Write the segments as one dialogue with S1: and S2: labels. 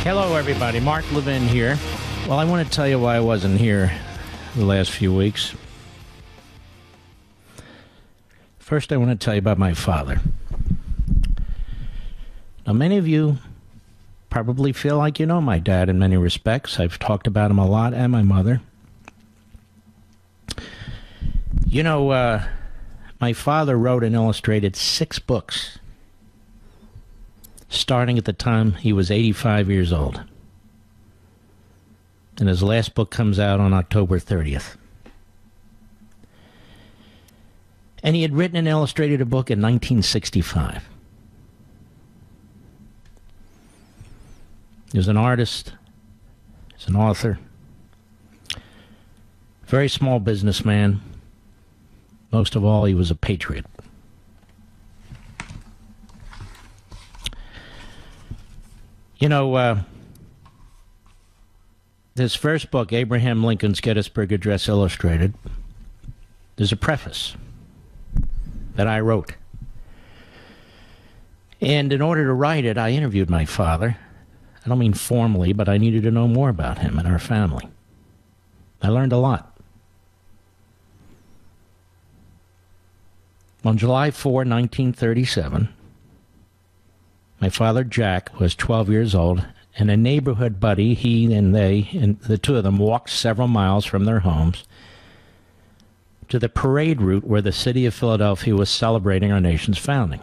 S1: Hello, everybody. Mark Levin here. Well, I want to tell you why I wasn't here the last few weeks. First, I want to tell you about my father. Now, many of you probably feel like you know my dad in many respects. I've talked about him a lot, and my mother. You know, my father wrote and illustrated 6 books, starting at the time he was 85 years old. And his last book comes out on October 30th. And he had written and illustrated a book in 1965. He was an artist, he's an author, very small businessman. Most of all, he was a patriot. You know, this first book, Abraham Lincoln's Gettysburg Address Illustrated, there's a preface that I wrote. And in order to write it, I interviewed my father. I don't mean formally, but I needed to know more about him and our family. I learned a lot. On July 4, 1937, my father, Jack, was 12 years old, and a neighborhood buddy, he and they, and the two of them, walked several miles from their homes to the parade route where the city of Philadelphia was celebrating our nation's founding.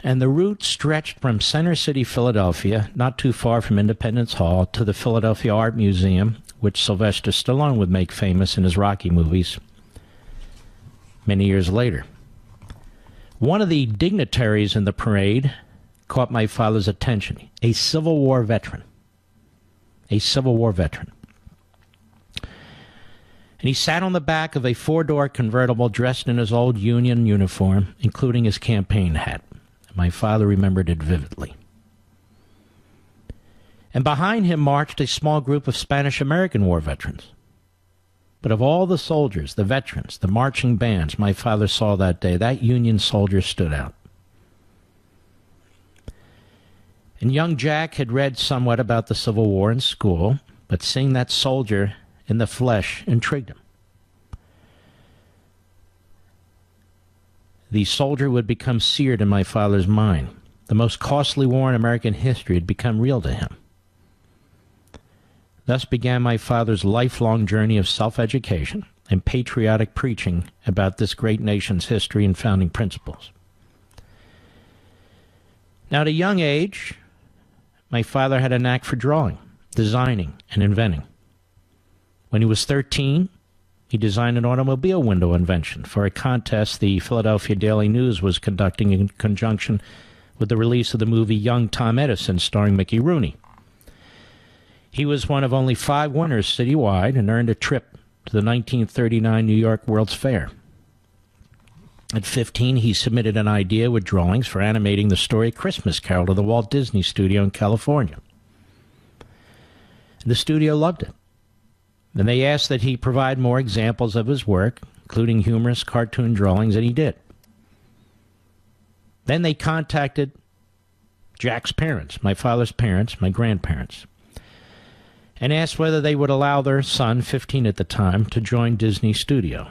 S1: And the route stretched from Center City, Philadelphia, not too far from Independence Hall, to the Philadelphia Art Museum, which Sylvester Stallone would make famous in his Rocky movies many years later. One of the dignitaries in the parade caught my father's attention, a Civil War veteran. A Civil War veteran. And he sat on the back of a 4-door convertible dressed in his old Union uniform, including his campaign hat. My father remembered it vividly. And behind him marched a small group of Spanish-American War veterans. But of all the soldiers, the veterans, the marching bands my father saw that day, that Union soldier stood out. And young Jack had read somewhat about the Civil War in school, but seeing that soldier in the flesh intrigued him. The soldier would become seared in my father's mind. The most costly war in American history had become real to him. Thus began my father's lifelong journey of self-education and patriotic preaching about this great nation's history and founding principles. Now, at a young age, my father had a knack for drawing, designing, and inventing. When he was 13, he designed an automobile window invention for a contest the Philadelphia Daily News was conducting in conjunction with the release of the movie Young Tom Edison, starring Mickey Rooney. He was one of only 5 winners citywide and earned a trip to the 1939 New York World's Fair. At 15, he submitted an idea with drawings for animating the story Christmas Carol to the Walt Disney Studio in California. The studio loved it. And they asked that he provide more examples of his work, including humorous cartoon drawings, and he did. Then they contacted Jack's parents, my father's parents, my grandparents, and asked whether they would allow their son, 15 at the time, to join Disney Studio.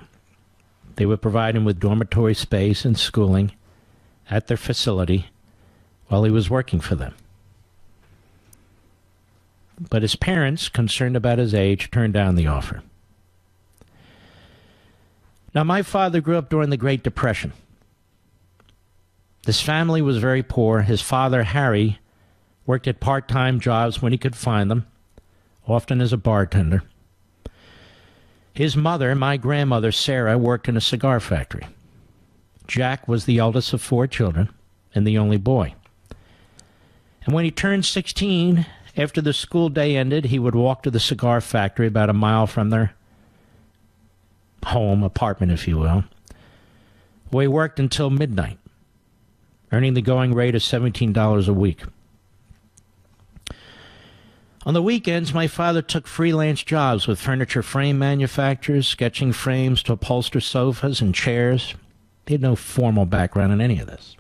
S1: They would provide him with dormitory space and schooling at their facility while he was working for them. But his parents, concerned about his age, turned down the offer. Now, my father grew up during the Great Depression. His family was very poor. His father, Harry, worked at part-time jobs when he could find them, often as a bartender. His mother, my grandmother, Sarah, worked in a cigar factory. Jack was the eldest of 4 children and the only boy. And when he turned 16, after the school day ended, he would walk to the cigar factory about a mile from their home, apartment, if you will, where he worked until midnight, earning the going rate of $17 a week. On the weekends, my father took freelance jobs with furniture frame manufacturers, sketching frames to upholster sofas and chairs. He had no formal background in any of this.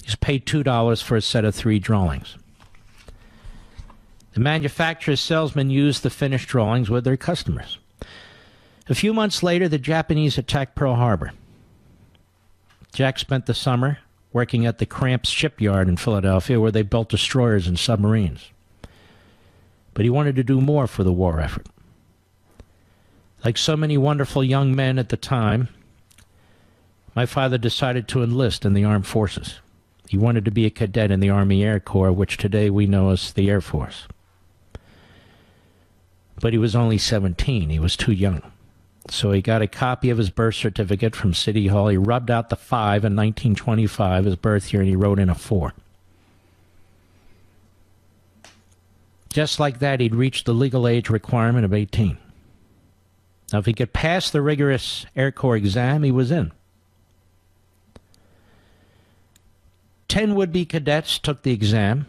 S1: He was paid $2 for a set of 3 drawings. The manufacturer's salesmen used the finished drawings with their customers. A few months later, the Japanese attacked Pearl Harbor. Jack spent the summer working at the Cramps shipyard in Philadelphia, where they built destroyers and submarines. But he wanted to do more for the war effort. Like so many wonderful young men at the time, my father decided to enlist in the armed forces. He wanted to be a cadet in the Army Air Corps, which today we know as the Air Force. But he was only 17. He was too young. So he got a copy of his birth certificate from City Hall. He rubbed out the 5 in 1925, his birth year, and he wrote in a 4. Just like that, he'd reached the legal age requirement of 18. Now, if he could pass the rigorous Air Corps exam, he was in. 10 would-be cadets took the exam,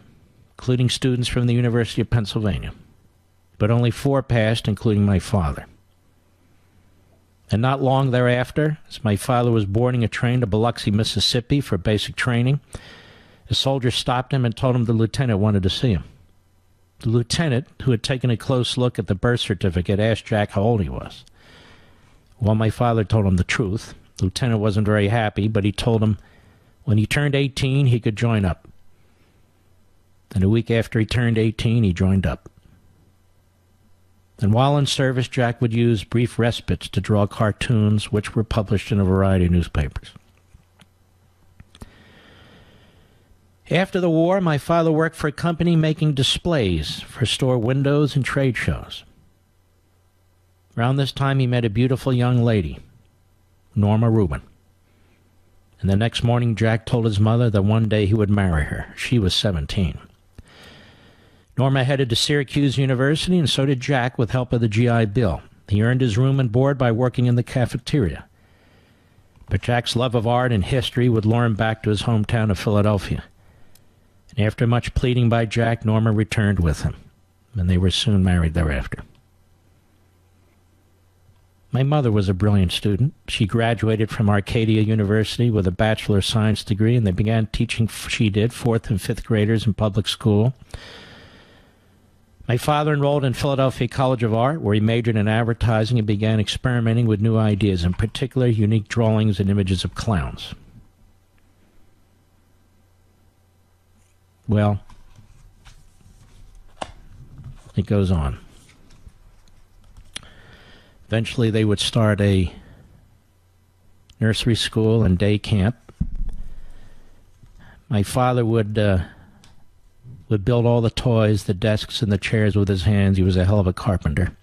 S1: including students from the University of Pennsylvania. But only 4 passed, including my father. And not long thereafter, as my father was boarding a train to Biloxi, Mississippi for basic training, a soldier stopped him and told him the lieutenant wanted to see him. The lieutenant, who had taken a close look at the birth certificate, asked Jack how old he was. Well, my father told him the truth. The lieutenant wasn't very happy, but he told him when he turned 18, he could join up. And a week after he turned 18, he joined up. And while in service, Jack would use brief respites to draw cartoons, which were published in a variety of newspapers. After the war, my father worked for a company making displays for store windows and trade shows. Around this time, he met a beautiful young lady, Norma Rubin. And the next morning, Jack told his mother that one day he would marry her. She was 17. Norma headed to Syracuse University, and so did Jack, with help of the GI Bill. He earned his room and board by working in the cafeteria. But Jack's love of art and history would lure him back to his hometown of Philadelphia. And after much pleading by Jack, Norma returned with him, and they were soon married thereafter. My mother was a brilliant student. She graduated from Arcadia University with a Bachelor of Science degree, and they began teaching, she did, 4th and 5th graders in public school. My father enrolled in Philadelphia College of Art, where he majored in advertising and began experimenting with new ideas, in particular unique drawings and images of clowns. Well, it goes on. Eventually, they would start a nursery school and day camp. My father would build all the toys, the desks, and the chairs with his hands. He was a hell of a carpenter.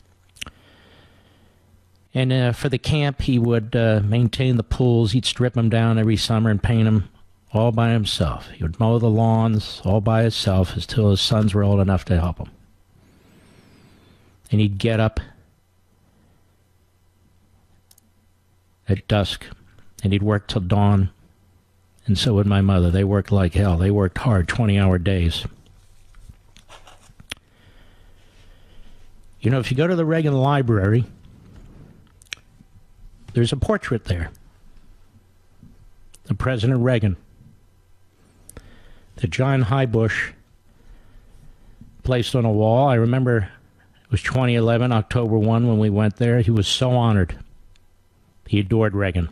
S1: And for the camp, he would maintain the pools. He'd strip them down every summer and paint them all by himself. He would mow the lawns all by himself until his sons were old enough to help him. And he'd get up at dusk, and he'd work till dawn. And so would my mother. They worked like hell. They worked hard, 20-hour days. You know, if you go to the Reagan Library, there's a portrait there of President Reagan that John Highbush placed on a wall. I remember it was 2011, October 1, when we went there. He was so honored. He adored Reagan.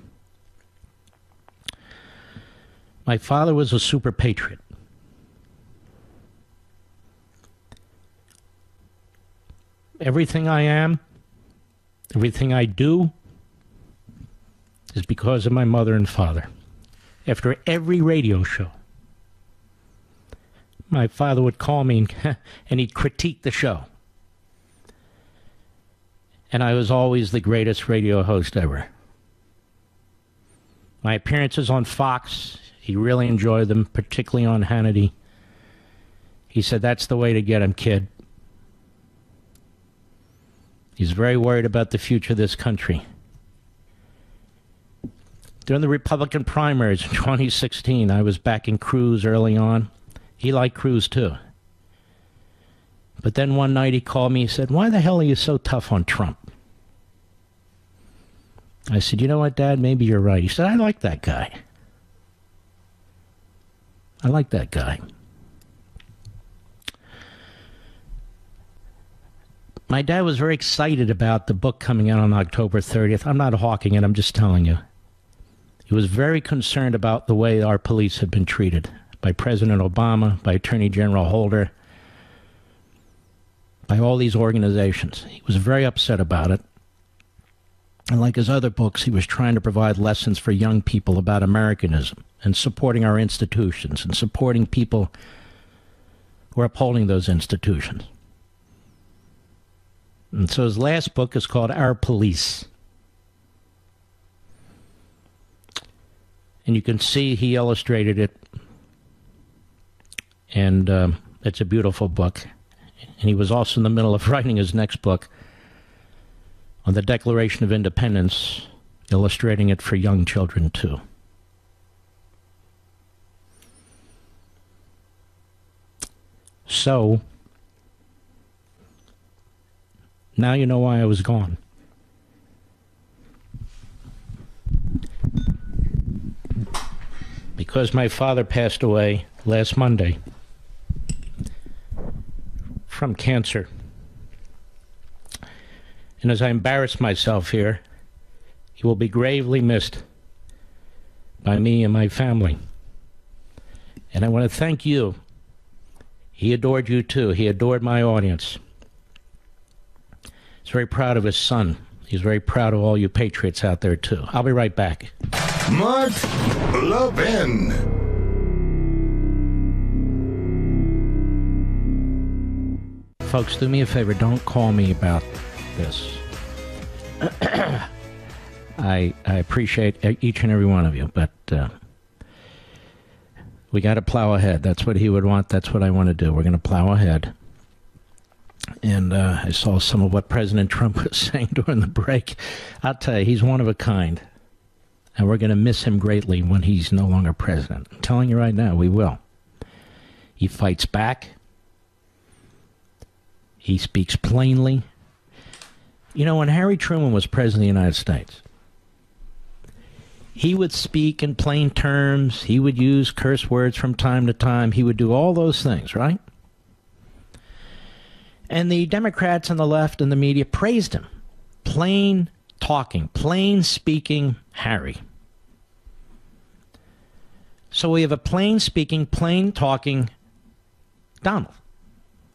S1: My father was a super patriot. Everything I am, everything I do, is because of my mother and father. After every radio show, my father would call me and he'd critique the show. And I was always the greatest radio host ever. My appearances on Fox, he really enjoyed them, particularly on Hannity. He said, "That's the way to get him, kid." He's very worried about the future of this country. During the Republican primaries in 2016, I was backing Cruz early on. He liked Cruz too. But then one night he called me, he said, "Why the hell are you so tough on Trump?" I said, "You know what, Dad, maybe you're right." He said, "I like that guy. I like that guy." My dad was very excited about the book coming out on October 30th. I'm not hawking it, I'm just telling you. He was very concerned about the way our police had been treated by President Obama, by Attorney General Holder, by all these organizations. He was very upset about it. And like his other books, he was trying to provide lessons for young people about Americanism and supporting our institutions and supporting people who are upholding those institutions. And so his last book is called Our Police. And you can see he illustrated it. And it's a beautiful book. And he was also in the middle of writing his next book on the Declaration of Independence, illustrating it for young children, too. So, now you know why I was gone. Because my father passed away last Monday from cancer. And as I embarrass myself here, he will be gravely missed by me and my family. And I want to thank you. He adored you too. He adored my audience. He's very proud of his son. He's very proud of all you patriots out there too. I'll be right back.
S2: Mark Levin.
S1: Folks, do me a favor. Don't call me about this. I appreciate each and every one of you, but we got to plow ahead. That's what he would want. That's what I want to do. We're going to plow ahead. And I saw some of what President Trump was saying during the break. I'll tell you, he's one of a kind. And we're going to miss him greatly when he's no longer president. I'm telling you right now, we will. He fights back. He speaks plainly. You know, when Harry Truman was president of the United States, he would speak in plain terms. He would use curse words from time to time. He would do all those things, right? And the Democrats on the left and the media praised him. Plain talking, plain speaking Harry. So we have a plain speaking, plain talking Donald.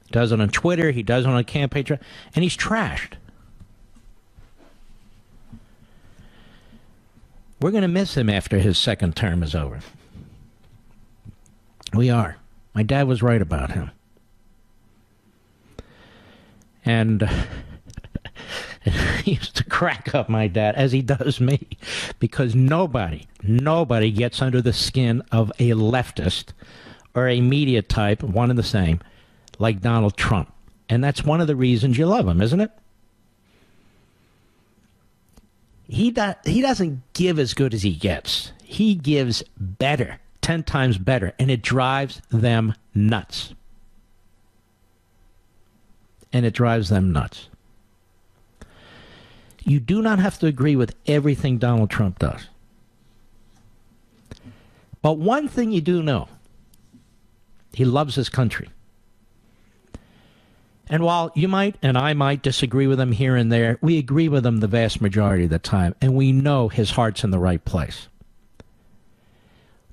S1: He does it on Twitter, he does it on a campaign trail, and he's trashed. We're going to miss him after his second term is over. We are. My dad was right about him. And he used to crack up my dad, as he does me, because nobody gets under the skin of a leftist or a media type, one and the same, like Donald Trump. And that's one of the reasons you love him, isn't it? He doesn't give as good as he gets. He gives better, 10 times better, and it drives them nuts. And it drives them nuts. You do not have to agree with everything Donald Trump does. But one thing you do know, he loves his country. And while you might and I might disagree with him here and there, we agree with him the vast majority of the time, and we know his heart's in the right place.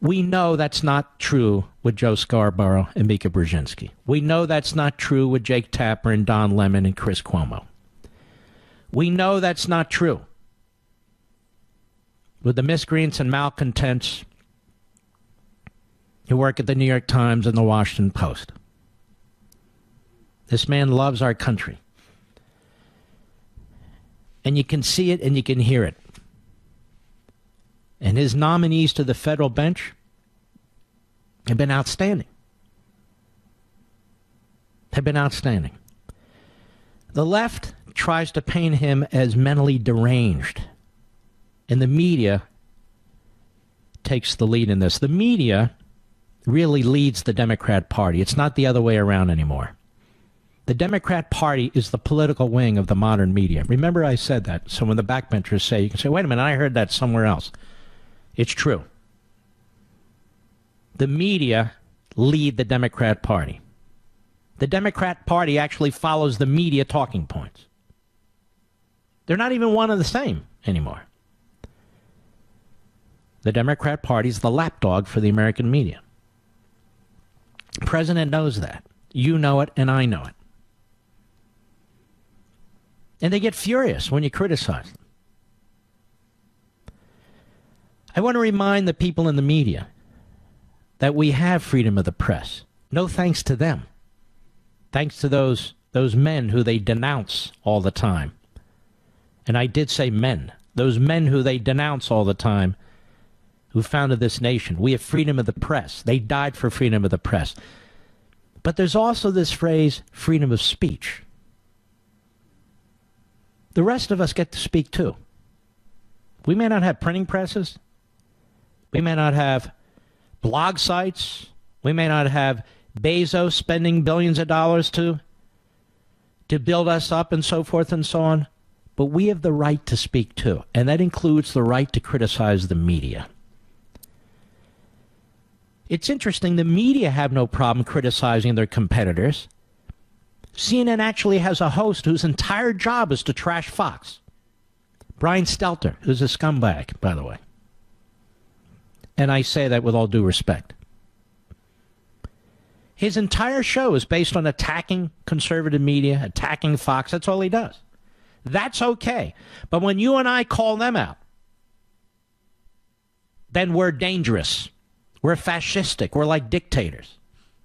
S1: We know that's not true with Joe Scarborough and Mika Brzezinski. We know that's not true with Jake Tapper and Don Lemon and Chris Cuomo. We know that's not true with the miscreants and malcontents who work at the New York Times and the Washington Post. This man loves our country. And you can see it and you can hear it. And his nominees to the federal bench have been outstanding. Have been outstanding. The left tries to paint him as mentally deranged. And the media takes the lead in this. The media really leads the Democrat Party. It's not the other way around anymore. The Democrat Party is the political wing of the modern media. Remember I said that. So when the backbenchers say, you can say, wait a minute, I heard that somewhere else. It's true. The media lead the Democrat Party. The Democrat Party actually follows the media talking points. They're not even one and the same anymore. The Democrat Party is the lapdog for the American media. The president knows that. You know it, and I know it. And they get furious when you criticize them. I want to remind the people in the media that we have freedom of the press. No thanks to them. Thanks to those men who they denounce all the time. And I did say men. Those men who they denounce all the time who founded this nation. We have freedom of the press. They died for freedom of the press. But there's also this phrase, freedom of speech. The rest of us get to speak too. We may not have printing presses. We may not have blog sites. We may not have Bezos spending billions of dollars to build us up and so forth and so on. But we have the right to speak too. And that includes the right to criticize the media. It's interesting, the media have no problem criticizing their competitors. CNN actually has a host whose entire job is to trash Fox. Brian Stelter, who's a scumbag, by the way. And I say that with all due respect. His entire show is based on attacking conservative media, attacking Fox. That's all he does. That's okay. But when you and I call them out, then we're dangerous. We're fascistic. We're like dictators.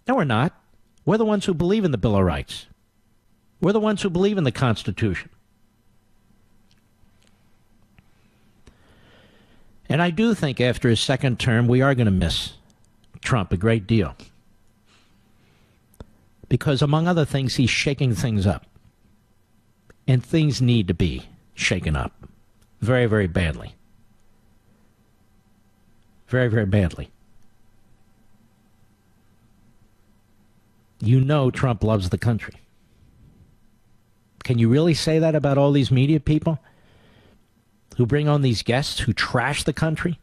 S1: No, we're not. We're the ones who believe in the Bill of Rights. We're the ones who believe in the Constitution. And I do think after his second term, we are going to miss Trump a great deal. Because among other things, he's shaking things up. And things need to be shaken up. Very, very badly. Very, very badly. You know Trump loves the country. Can you really say that about all these media people who bring on these guests who trash the country?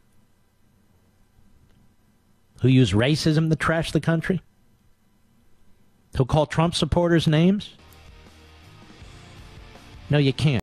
S1: Who use racism to trash the country? Who call Trump supporters names? No, you can't.